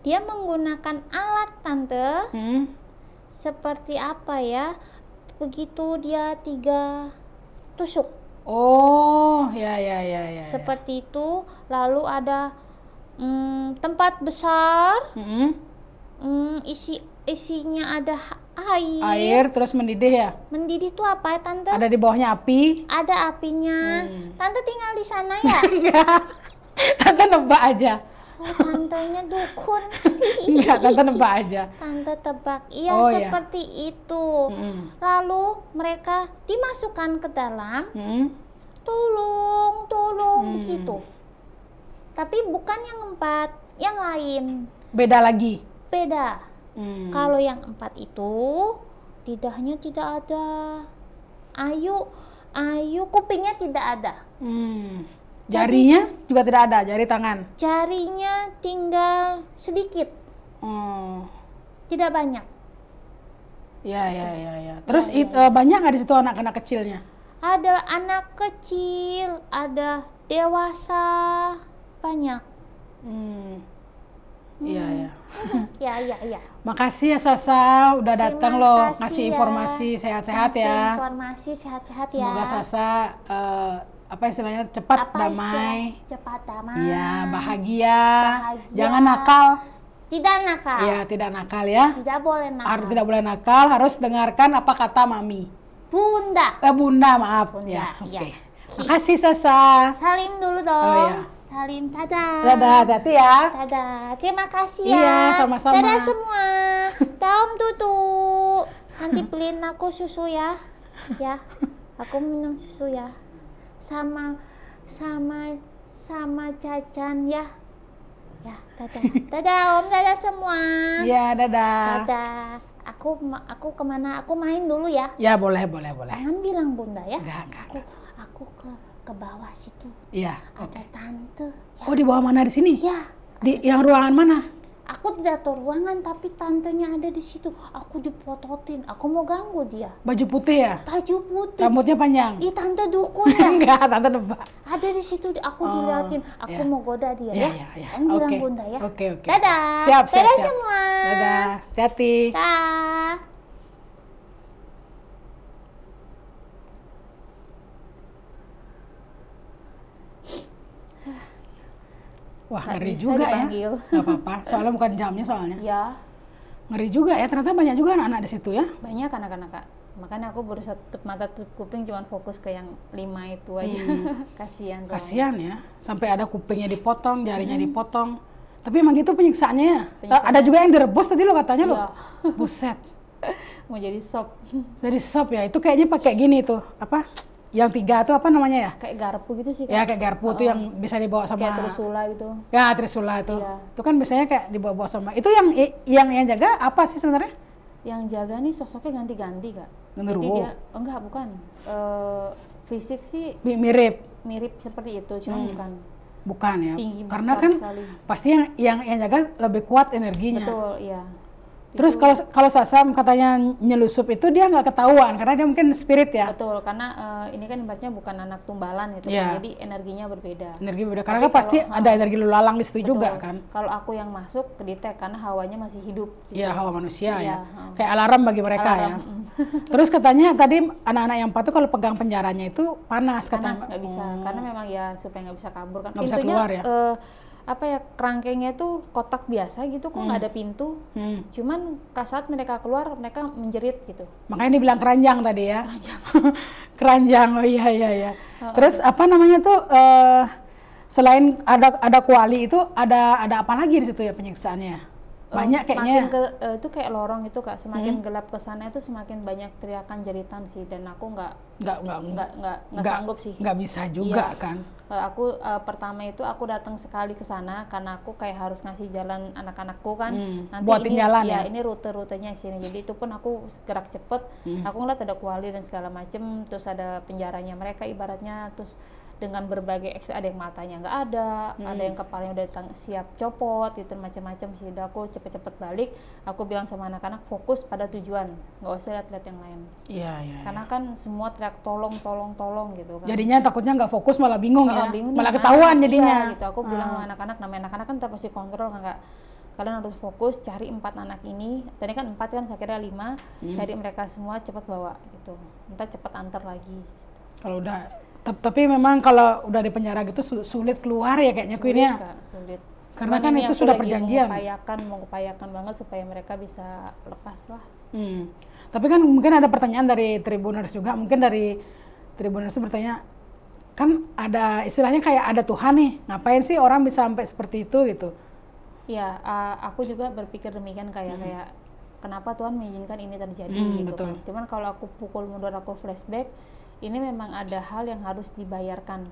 Dia menggunakan alat tante. Seperti apa ya? Begitu dia 3 tusuk. Oh, ya. Seperti itu. Lalu ada tempat besar. Isinya ada air. Terus mendidih ya? Mendidih itu apa ya tante? Ada di bawahnya api? Ada apinya. Tante tinggal di sana ya? Enggak, tante nebak aja. Oh, tantenya dukun. Enggak, tante nebak aja. Tante tebak. Iya, Oh, seperti itu. Lalu mereka dimasukkan ke dalam. Tolong begitu. Tapi bukan yang 4, yang lain. Beda lagi? Beda. Kalau yang 4 itu lidahnya tidak ada. Ayu kupingnya tidak ada. Jarinya juga tidak ada, jari tangan? Jarinya tinggal sedikit. Tidak banyak. Ya. Terus banyak nggak di situ anak-anak kecilnya? Ada anak kecil, ada dewasa, banyak. Iya. Ya. Makasih ya Sasa, udah datang loh, kasih ngasih ya. informasi sehat-sehat Kasih ya. informasi sehat-sehat ya. Semoga Sasa apa istilahnya cepat damai. Cepat damai. Iya, bahagia. Bahagia. Jangan nakal. Tidak nakal. Iya, tidak nakal ya. Tidak boleh nakal. Tidak boleh nakal, harus dengarkan apa kata Mami. Bunda. Bunda, maaf. Bunda, Ya, oke. iya. Makasih Sasa. Salim dulu dong. Oh, iya. Salim, dadah. Dadah, hati-hati ya. Dadah. Terima kasih Iya, ya. sama-sama. Dadah semua. Daum tutu. Nanti beliin aku susu ya. Ya. Aku minum susu ya. Sama Cacan ya. Ya, dadah. Dadah Om, dadah semua. Iya, dadah. Dadah. Aku kemana? Aku main dulu ya. Ya, boleh. Jangan bilang Bunda ya. Enggak. Aku ke bawah situ. Iya. Ada tante. Ya. Oh, di bawah mana di sini? Ya. Di yang ruangan mana? Aku tidak tahu ruangan, tapi tantenya ada di situ. Aku dipototin. Aku mau ganggu dia. Baju putih ya? Baju putih. Rambutnya panjang? Ih, tante dukun ya? Enggak, tante nebak. Ada di situ. Aku diliatin. Aku mau goda dia Iya. ya. Jangan bilang Bunda ya. Oke. Dadah. Siap. Dadah semua. Dadah. Hati-hati. Dah. Wah, Tak ngeri bisa juga dipanggil. ya. Nggak apa-apa, soalnya bukan jamnya soalnya. Ya, Ngeri juga ya, ternyata banyak juga anak-anak di situ ya. banyak anak-anak Kak. Makanya aku baru tutup mata tutup kuping, cuman fokus ke yang 5 itu aja. Kasihan soalnya. Kasihan ya, sampai ada kupingnya dipotong, jarinya dipotong. Tapi emang gitu penyiksaannya ya. Penyiksaannya. Ada juga yang direbus tadi lo katanya lo. Iya. Buset. Mau jadi sop. Jadi sop ya, itu kayaknya pakai gini tuh, apa? Yang 3 tuh apa namanya ya? Kayak garpu gitu sih Kak. Ya kayak garpu tuh yang bisa dibawa sama. Kayak Trisula gitu. Ya Trisula itu. Iya. Itu kan biasanya kayak dibawa-bawa sama. Itu yang jaga apa sih sebenarnya? Yang jaga nih sosoknya ganti-ganti Kak. Jadi Genderuwo. dia enggak, bukan. Fisik sih Mirip. mirip seperti itu, cuma bukan. Bukan ya. Tinggi Karena besar kan sekali. pasti yang jaga lebih kuat energinya. Betul, iya. Terus kalau Sasam katanya nyelusup itu dia nggak ketahuan karena dia mungkin spirit ya. Betul, karena ini kan ibaratnya bukan anak tumbalan gitu, Iya. jadi energinya berbeda. Energi beda karena Tapi kan pasti kalau- ada energi lalu lalang di situ Betul. juga kan. Kalau aku yang masuk ke detect karena hawanya masih hidup. gitu. Iya, hawa manusia Iya, ya. heeh. Kayak alarm bagi mereka Alarm, ya. Terus katanya tadi anak-anak yang 4 tuh kalau pegang penjaranya itu panas Panas katanya. nggak bisa, karena memang ya supaya nggak bisa kabur kan. Nggak bisa Pintunya keluar ya? apa ya, kerangkengnya tuh kotak biasa gitu, kok nggak ada pintu. Cuman saat mereka keluar mereka menjerit gitu. Makanya dibilang keranjang tadi ya. Keranjang. Oh iya. Terus apa namanya tuh selain ada kuali itu ada apa lagi di situ ya penyiksaannya? banyak makin kayaknya. itu kayak lorong itu Kak, semakin gelap ke sana itu semakin banyak teriakan jeritan sih, dan aku nggak sanggup sih. Nggak bisa juga Iya. kan. Aku pertama itu aku datang sekali ke sana karena aku kayak harus ngasih jalan anak-anakku kan. Nanti buatin ini jalan ya ya? ini rute-rutenya sini. Jadi itu pun aku gerak cepet. Aku ngeliat ada kuali dan segala macem, terus ada penjaranya mereka ibaratnya, terus dengan berbagai ada yang matanya nggak ada yang kepalanya udah siap copot gitu, macam-macam sih. Udah aku cepet-cepet balik, aku bilang sama anak-anak fokus pada tujuan, nggak usah lihat-lihat yang lain. Iya. Karena kan semua teriak tolong gitu kan. Jadinya takutnya nggak fokus malah bingung ya, Bingung malah nih, ketahuan mana? jadinya. Iya, gitu. Aku bilang sama anak-anak, namanya anak-anak kan kita pasti kontrol kan Kak. Kalian harus fokus cari 4 anak ini. Tadi kan 4 kan, saya kira 5. Cari mereka semua, cepat bawa gitu. Entah cepat antar lagi. Kalau udah tapi memang kalau udah di penjara gitu sulit keluar ya kayaknya Queen ya. Sulit. Karena Cuman kan ini itu aku sudah lagi perjanjian. mengupayakan banget supaya mereka bisa lepas lah. Tapi kan mungkin ada pertanyaan dari Tribuners juga, mungkin dari Tribuners itu bertanya, kan ada istilahnya kayak ada Tuhan nih, ngapain sih orang bisa sampai seperti itu gitu? Ya, aku juga berpikir demikian kayak kenapa Tuhan mengizinkan ini terjadi gitu betul. kan. Cuman kalau aku pukul mundur, aku flashback, ini memang ada hal yang harus dibayarkan.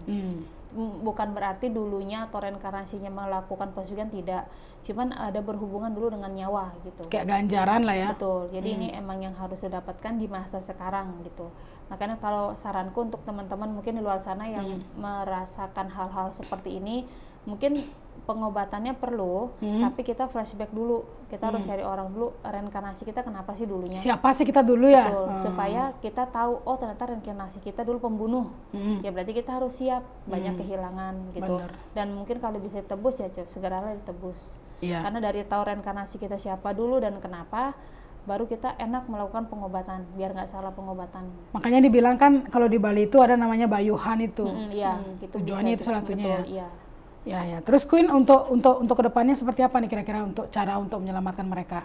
Bukan berarti dulunya atau reinkarnasinya melakukan pesugihan, tidak. Cuman ada berhubungan dulu dengan nyawa gitu. Kayak ganjaran lah ya. Betul. Jadi ini emang yang harus didapatkan di masa sekarang gitu. Makanya kalau saranku untuk teman-teman mungkin di luar sana yang merasakan hal-hal seperti ini, mungkin pengobatannya perlu, tapi kita flashback dulu. Kita harus cari orang dulu, reinkarnasi kita kenapa sih dulunya. Siapa sih kita dulu ya? Betul, supaya kita tahu, oh ternyata reinkarnasi kita dulu pembunuh. Ya berarti kita harus siap, banyak kehilangan gitu. Bener. Dan mungkin kalau bisa ditebus ya segeralah ditebus. Iya. Karena dari tahu reinkarnasi kita siapa dulu dan kenapa, baru kita enak melakukan pengobatan, biar nggak salah pengobatan. Makanya dibilang kan kalau di Bali itu ada namanya bayuhan itu. Iya, gitu. Tujuannya itu salah satunya. Betul, iya. Ya. Terus Queen untuk kedepannya seperti apa nih kira-kira untuk cara untuk menyelamatkan mereka?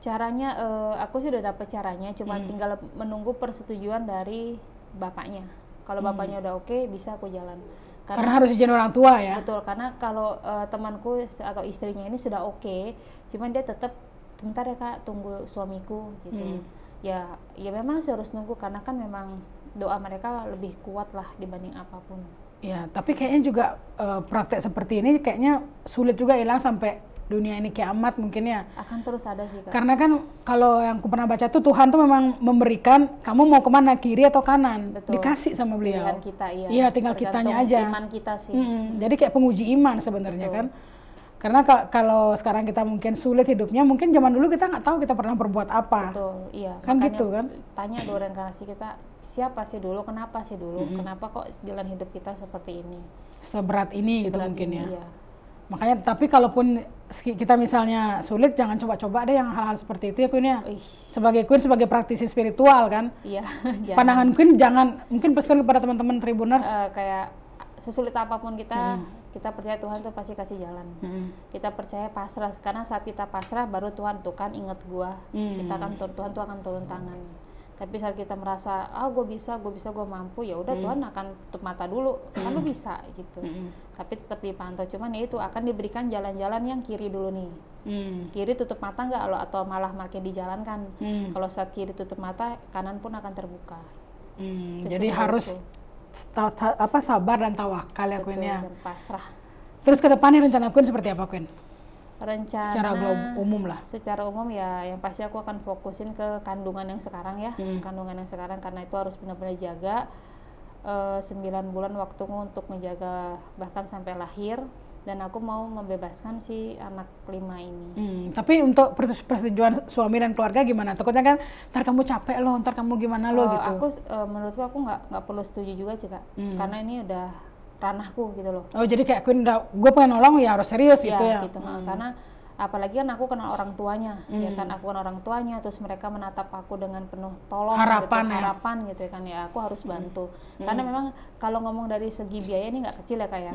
Caranya, aku sih udah dapet caranya, cuma tinggal menunggu persetujuan dari bapaknya. Kalau bapaknya udah oke, bisa aku jalan. Karena harus izin orang tua ya? Betul, karena kalau temanku atau istrinya ini sudah oke, cuman dia tetap, bentar ya Kak, tunggu suamiku gitu. Ya memang sih harus nunggu, karena kan memang doa mereka lebih kuat lah dibanding apapun. Ya, tapi kayaknya juga praktek seperti ini kayaknya sulit juga hilang sampai dunia ini kiamat mungkin ya. Akan terus ada sih Kak. Karena kan kalau yang aku pernah baca tuh Tuhan tuh memang memberikan kamu mau kemana, kiri atau kanan. Betul. Dikasih sama beliau. Pilihan kita, iya. Iya, tinggal kitanya aja. Iman kita sih. Jadi kayak penguji iman sebenarnya kan. Karena kalau sekarang kita mungkin sulit hidupnya, mungkin zaman dulu kita nggak tahu kita pernah berbuat apa. Betul, iya. Kan makanya gitu kan. Tanya dulu reinkarnasi kita, siapa sih dulu, kenapa sih dulu, kenapa kok jalan hidup kita seperti ini. Seberat ini gitu Seberat mungkin ini, ya. iya. Makanya tapi kalaupun kita misalnya sulit, jangan coba-coba deh yang hal-hal seperti itu ya Queen ya. Sebagai Queen, sebagai praktisi spiritual kan. Iya. Pandangan Queen jangan, mungkin pesan kepada teman-teman Tribuners. Kayak sesulit apapun kita percaya Tuhan tuh pasti kasih jalan. Kita percaya pasrah, karena saat kita pasrah baru Tuhan tuh kan inget gua. Kita kan Tuhan tuh akan turun tangan. Tapi saat kita merasa gue bisa, gue mampu, ya udah Tuhan akan tutup mata dulu, kan lu bisa gitu. Tapi tetap dipantau, cuman ya itu akan diberikan jalan-jalan yang kiri dulu nih. Kiri tutup mata nggak lo, atau malah makin dijalankan. Kalau saat kiri tutup mata, kanan pun akan terbuka. Jadi harus sabar dan tawakal ya Queen ya. Dan pasrah. Terus ke depannya rencana Queen seperti apa Queen? Rencana secara umum lah. Secara umum ya, yang pasti aku akan fokusin ke kandungan yang sekarang ya. Kandungan yang sekarang, karena itu harus benar-benar jaga 9 bulan waktuku untuk menjaga bahkan sampai lahir, dan aku mau membebaskan si anak 5 ini. Tapi untuk persetujuan suami dan keluarga gimana? Takutnya kan ntar kamu capek loh, ntar kamu gimana loh gitu. Aku menurutku aku nggak perlu setuju juga sih Kak, karena ini udah ranahku gitu loh. Oh jadi kayak Queen udah, gue pengen nolong ya harus serius gitu ya? Gitu. Karena apalagi kan aku kenal orang tuanya, ya kan, aku kenal orang tuanya, terus mereka menatap aku dengan penuh tolong, harapan gitu ya kan, ya aku harus bantu. Karena memang kalau ngomong dari segi biaya ini nggak kecil ya Kak ya.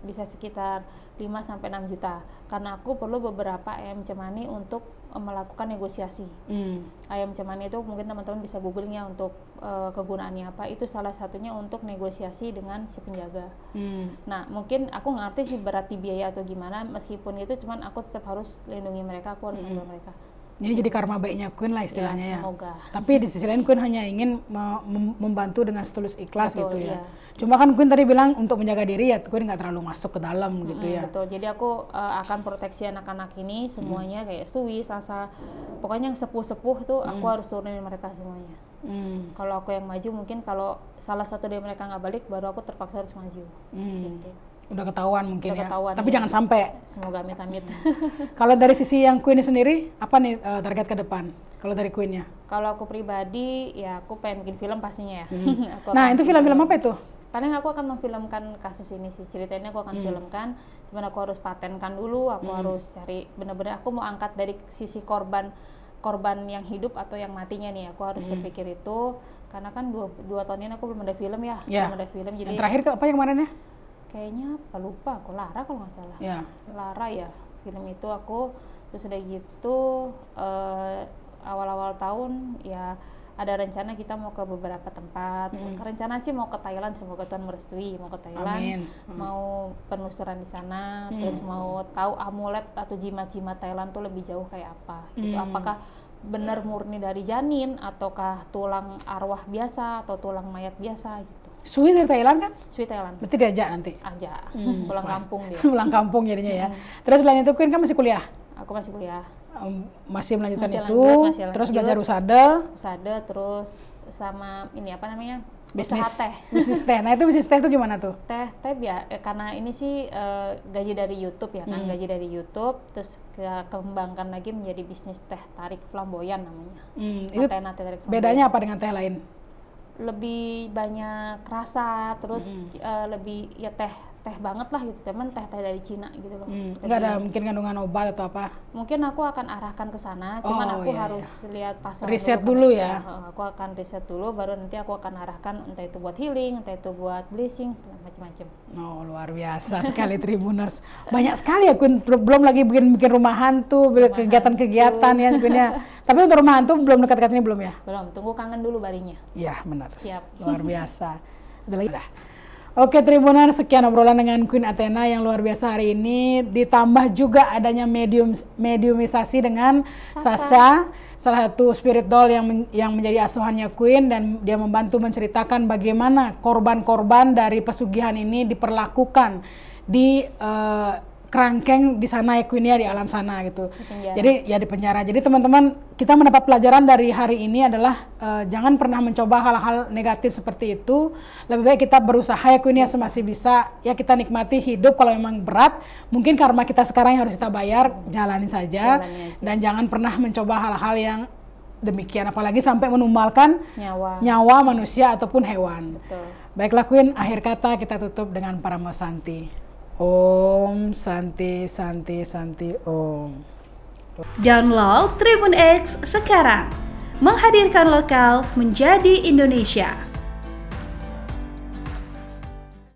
bisa sekitar 5-6 juta karena aku perlu beberapa ayam cemani untuk melakukan negosiasi. Ayam cemani itu mungkin teman-teman bisa googling ya untuk kegunaannya apa. Itu salah satunya untuk negosiasi dengan si penjaga. Nah mungkin aku nggak ngerti sih berat di biaya atau gimana, meskipun itu cuman aku tetap harus lindungi mereka, aku harus ambil mereka. Jadi jadi karma baiknya Queen lah istilahnya ya. Semoga. Tapi di sisi lain Queen hanya ingin membantu dengan setulus ikhlas. Betul, gitu ya. iya. Cuma kan Queen tadi bilang untuk menjaga diri ya Queen nggak terlalu masuk ke dalam gitu ya. Betul. Jadi aku akan proteksi anak-anak ini semuanya kayak Sui, Sasa, pokoknya yang sepuh-sepuh tuh aku harus turunin mereka semuanya. Kalau aku yang maju mungkin kalau salah satu dari mereka nggak balik baru aku terpaksa harus maju. Gitu. Udah ketahuan mungkin Udah ya. ketahuan, Tapi ya. jangan sampai. Semoga amit-amit. Kalau dari sisi yang Queen sendiri, apa nih target ke depan? Kalau dari Queen-nya? Kalau aku pribadi, ya aku pengen bikin film pastinya ya. Aku Nah akan itu bikin film-film apa itu? Paling aku akan memfilmkan kasus ini sih. Ceritanya aku akan filmkan, cuman aku harus patenkan dulu, aku harus cari benar-benar aku mau angkat dari sisi korban yang hidup atau yang matinya nih. Aku harus berpikir itu karena kan dua tahun ini aku belum ada film ya. Belum ada film. Jadi yang terakhir apa yang kemarin ya? kayaknya lupa aku Lara kalau nggak salah. Lara ya film itu aku terus udah gitu awal-awal tahun ya ada rencana kita mau ke beberapa tempat. Rencana sih mau ke Thailand, semoga Tuhan merestui, mau ke Thailand. Mau penelusuran di sana, terus mau tahu amulet atau jimat-jimat Thailand tuh lebih jauh kayak apa gitu. Apakah benar murni dari janin ataukah tulang arwah biasa atau tulang mayat biasa gitu. Sui dari Thailand kan? Sui Thailand. Berarti diajak nanti? Aja, pulang kampung dia. Pulang kampung jadinya ya. Terus selain itu Queen kan masih kuliah? Aku masih kuliah. Masih melanjutkan Masih itu, lanjut, terus belajar usada, terus sama ini apa namanya? bisnis Usaha teh. Bisnis teh. Nah itu bisnis teh itu gimana tuh? Teh karena ini sih gaji dari YouTube ya kan, gaji dari YouTube, terus kita kembangkan lagi menjadi bisnis teh tarik flamboyan namanya. Itu Atena teh tarik flamboyan. bedanya apa dengan teh lain? Lebih banyak rasa, terus lebih ya teh banget lah gitu, cuman teh dari Cina gitu loh. Nggak ada mungkin kandungan obat atau apa? Mungkin aku akan arahkan ke sana, cuman aku harus lihat pasar riset dulu kan. ya. Aku akan riset dulu, baru nanti aku akan arahkan entah itu buat healing, entah itu buat blessing, macam-macam. Oh luar biasa sekali Tribuners. Banyak sekali ya Queen, belum lagi bikin rumahan tuh, kegiatan-kegiatan ya sebenarnya. Tapi untuk rumahan tuh belum dekat-dekat ini belum ya? Belum, tunggu kangen dulu barinya. Iya benar. Siap. Luar biasa. Ada lagi dah. Oke Tribuners, sekian obrolan dengan Queen Athena yang luar biasa hari ini. Ditambah juga adanya mediumisasi dengan Sasa, salah satu spirit doll yang menjadi asuhannya Queen, dan dia membantu menceritakan bagaimana korban-korban dari pesugihan ini diperlakukan di kerangkeng di sana ya Queen ya, di alam sana gitu. Jadi ya di penjara. Jadi teman-teman, kita mendapat pelajaran dari hari ini adalah jangan pernah mencoba hal-hal negatif seperti itu. Lebih baik kita berusaha ya Queen ya, semasih bisa. Ya kita nikmati hidup, kalau memang berat, mungkin karma kita sekarang yang harus kita bayar, jalanin saja. Dan jangan pernah mencoba hal-hal yang demikian, apalagi sampai menumbalkan nyawa manusia ataupun hewan. Betul. Baiklah Queen, akhir kata kita tutup dengan Paramo Santi. Om Santi Santi Santi Om. Download Tribun X sekarang, menghadirkan lokal menjadi Indonesia.